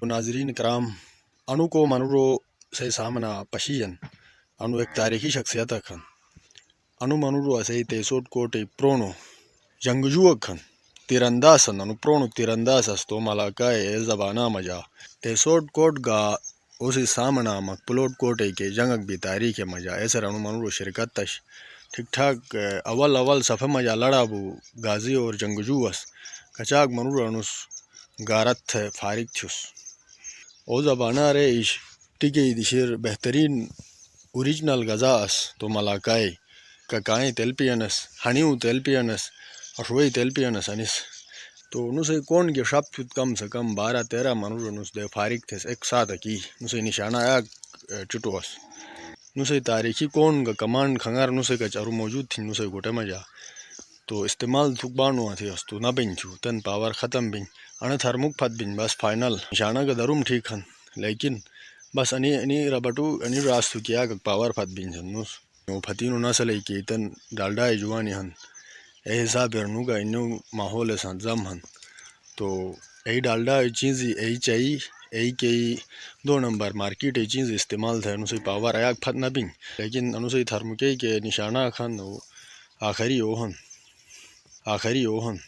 नाजरीन कराम अनु को मनुरो से सामना पशियन अनु एक तारीखी शख्सियत खन अनु मनुरो असे तेसोट कोटे प्रोनो जंगजू खन तीरंदासन अनु प्रोनो तीरंदास अस्तो मलाका ए जबाना मजा तेसोट कोट गा उसी सामना मक पुलोट कोटे के जंगक भी तारीख मजा ऐसे अनु मनुरो शिरकत तश ठीक ठाक अवल अवल सफ़े मजा लड़ा बू गाजी और जंगजू अस कचाक मनुरो अनुस गारत फारिग थुस ओ ज़बाना रे इश टिके दिशेर बेहतरीन ओरिजिनल गज़ास तो मलाकाय ककाए तेलपियनस हनीउ तेलपियनस अशोई तेलपियनस अनिस तो नुसे कौन के शब्द कम से कम 12-13 मनुर नुस दे फारिग थे एक साथ की नुसे निशाना या चुटोस नुसे तारीखी कौन का कमांड खंगार नुसे का चारू मौजूद थी नुसे गोटे मजा तो इस्तेमाल थुकबानो थे अस्तु ना बिन छू तन पावर ख़त्म बिन अने थर्मुक फत बिन बस फाइनल निशाना का दरुम ठीक हन लेकिन बस अनि अनि रबटू अनि रास्तु किया का पावर फत बिन नुस ओ फतीनो नसल के तन डालडा जुवानी हन ए हिसाब रनु का इन्नो माहौल संजम हन तो यही डालडा चीज़ यही चाहिए यही के 2 नंबर मार्केट ये चीज़ इस्तेमाल थे अनुसे पावर आया फत न बिन लेकिन अनुसे थर्मुके के निशाना खन आखिरी ओहन आखिरी ओहन